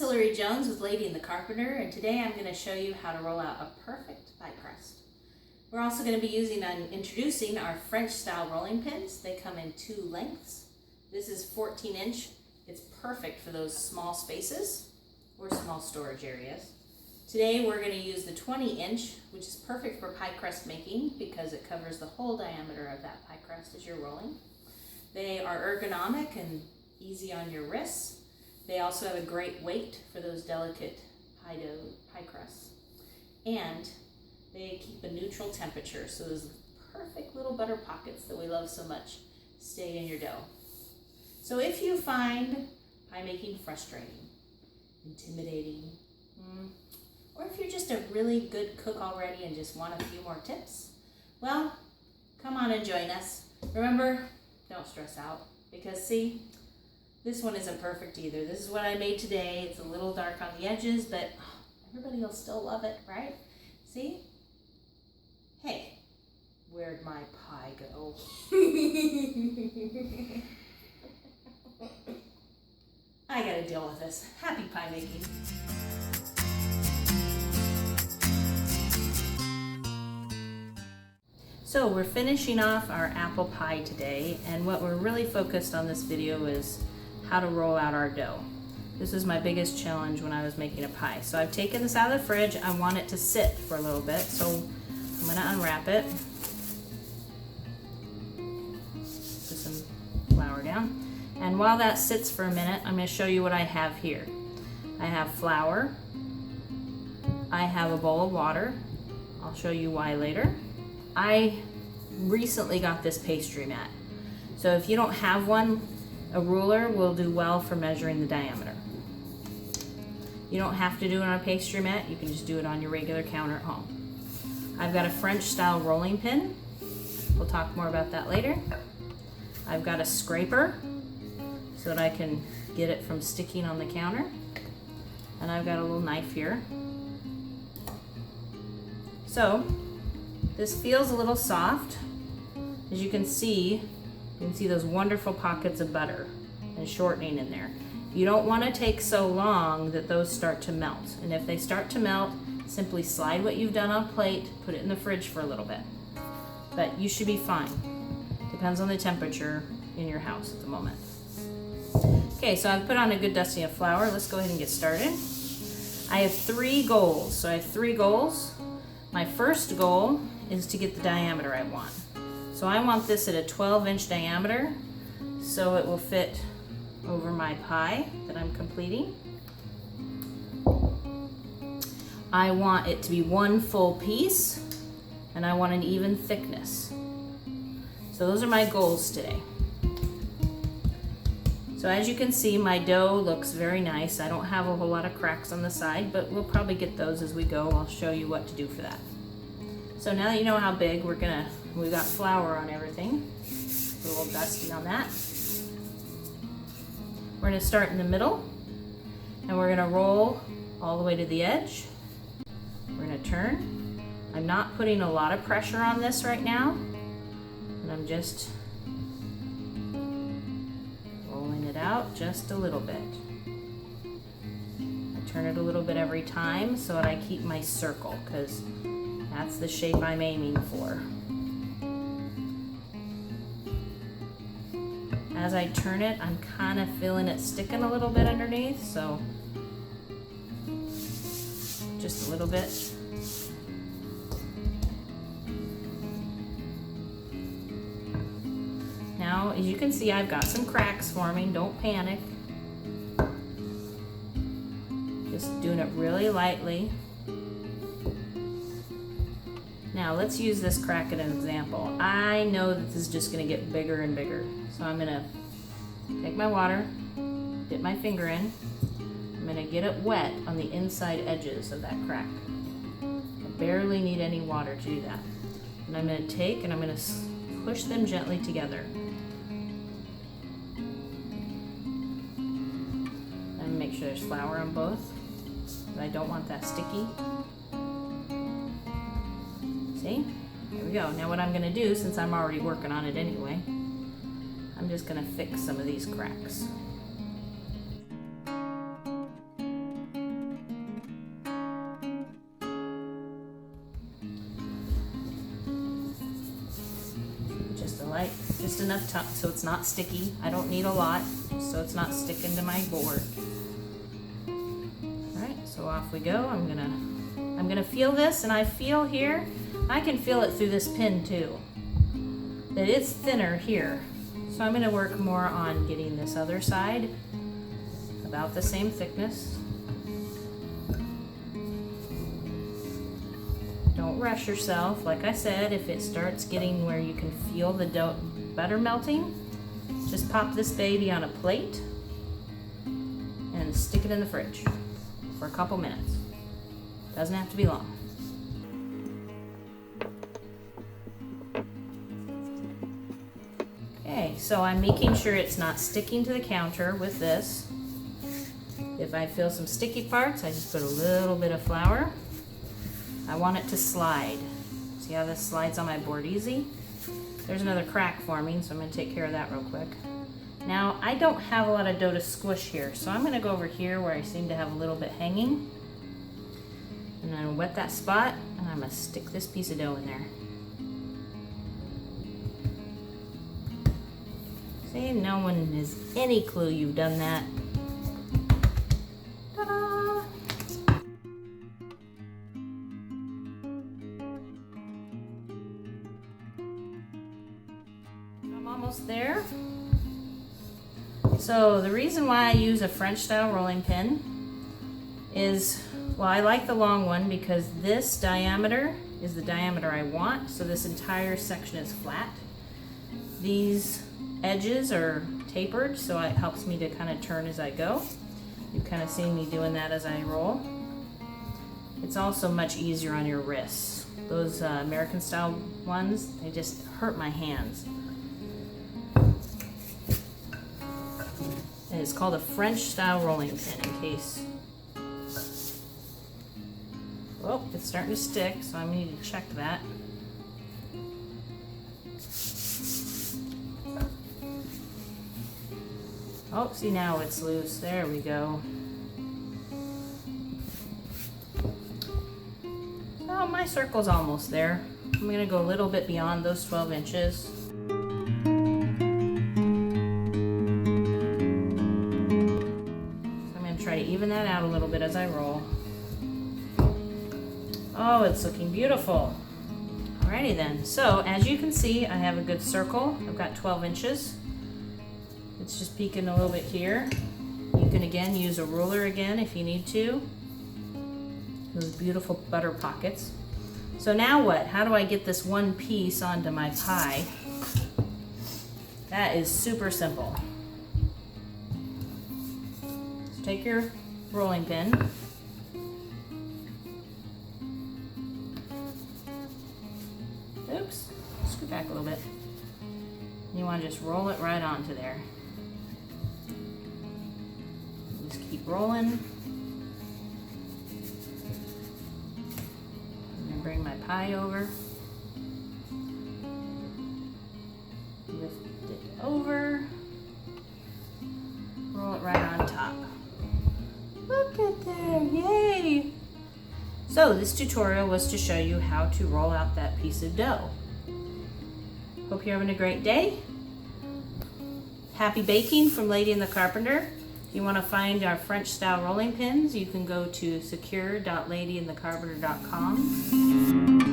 Hillary Jones with Lady and the Carpenter, and today I'm going to show you how to roll out a perfect pie crust. We're also going to be introducing our French style rolling pins. They come in 2 lengths. This is 14 inch. It's perfect for those small spaces or small storage areas. Today we're going to use the 20 inch, which is perfect for pie crust making because it covers the whole diameter of that pie crust as you're rolling. They are ergonomic and easy on your wrists. They also have a great weight for those delicate pie crusts. And they keep a neutral temperature, so those perfect little butter pockets that we love so much stay in your dough. So if you find pie making frustrating, intimidating, or if you're just a really good cook already and just want a few more tips, well, come on and join us. Remember, don't stress out, because see, this one isn't perfect either. This is what I made today. It's a little dark on the edges, but everybody will still love it, right? See? Hey, where'd my pie go? I gotta deal with this. Happy pie making. So we're finishing off our apple pie today, and what we're really focused on this video is how to roll out our dough. This is my biggest challenge when I was making a pie. So I've taken this out of the fridge. I want it to sit for a little bit, so I'm gonna unwrap it. Put some flour down. And while that sits for a minute, I'm gonna show you what I have here. I have flour. I have a bowl of water. I'll show you why later. I recently got this pastry mat. So if you don't have one, a ruler will do well for measuring the diameter. You don't have to do it on a pastry mat. You can just do it on your regular counter at home. I've got a French style rolling pin. We'll talk more about that later. I've got a scraper so that I can get it from sticking on the counter. And I've got a little knife here. So this feels a little soft. As you can see those wonderful pockets of butter and shortening in there. You don't want to take so long that those start to melt. And if they start to melt, simply slide what you've done on a plate, put it in the fridge for a little bit. But you should be fine. Depends on the temperature in your house at the moment. Okay, so I've put on a good dusting of flour. Let's go ahead and get started. I have 3 goals. So I have 3 goals. My first goal is to get the diameter I want. So I want this at a 12-inch diameter so it will fit over my pie that I'm completing. I want it to be 1 full piece, and I want an even thickness. So those are my goals today. So as you can see, my dough looks very nice. I don't have a whole lot of cracks on the side, but we'll probably get those as we go. I'll show you what to do for that. So now that you know how big, we got flour on everything. A little dusty on that. We're gonna start in the middle, and we're gonna roll all the way to the edge. We're gonna turn. I'm not putting a lot of pressure on this right now, and I'm just rolling it out just a little bit. I turn it a little bit every time so that I keep my circle, because that's the shape I'm aiming for. As I turn it, I'm kind of feeling it sticking a little bit underneath, so just a little bit. Now, as you can see, I've got some cracks forming. Don't panic. Just doing it really lightly. Now let's use this crack as an example. I know that this is just going to get bigger and bigger. So I'm going to take my water, dip my finger in. I'm going to get it wet on the inside edges of that crack. I barely need any water to do that. And I'm going to take and I'm going to push them gently together. And make sure there's flour on both. I don't want that sticky. See? There we go. Now what I'm going to do, since I'm already working on it anyway, I'm just going to fix some of these cracks. like just enough so it's not sticky. I don't need a lot, so it's not sticking to my board. All right, so off we go. I'm gonna feel this, and I feel here, I can feel it through this pin too, that it's thinner here. So I'm gonna work more on getting this other side about the same thickness. Don't rush yourself. Like I said, if it starts getting where you can feel the butter melting, just pop this baby on a plate and stick it in the fridge for a couple minutes. Doesn't have to be long. Okay, so I'm making sure it's not sticking to the counter with this. If I feel some sticky parts, I just put a little bit of flour. I want it to slide. See how this slides on my board easy? There's another crack forming, so I'm going to take care of that real quick. Now, I don't have a lot of dough to squish here, so I'm going to go over here where I seem to have a little bit hanging. And I'm going to wet that spot, and I'm going to stick this piece of dough in there. See, no one has any clue you've done that. Ta-da! I'm almost there. So the reason why I use a French style rolling pin is, well, I like the long one because this diameter is the diameter I want, so this entire section is flat. These edges are tapered, so it helps me to kind of turn as I go. You've kind of seen me doing that as I roll. It's also much easier on your wrists. Those American style ones, they just hurt my hands. And it's called a French style rolling pin, in case. Oh, it's starting to stick, so I need to check that. Oh, see, now it's loose. There we go. So my circle's almost there. I'm gonna go a little bit beyond those 12 inches. Try to even that out a little bit as I roll. Oh, it's looking beautiful. Alrighty then. So as you can see, I have a good circle. I've got 12 inches. It's just peeking a little bit here. You can again use a ruler again if you need to. Those beautiful butter pockets. So now what? How do I get this one piece onto my pie? That is super simple. Take your rolling pin, oops, scoot back a little bit. You want to just roll it right onto there. Just keep rolling. I'm going to bring my pie over. Lift it over. Roll it right on top. Look at there, yay! So this tutorial was to show you how to roll out that piece of dough. Hope you're having a great day. Happy baking from Lady and the Carpenter. If you want to find our French style rolling pins, you can go to secure.ladyandthecarpenter.com.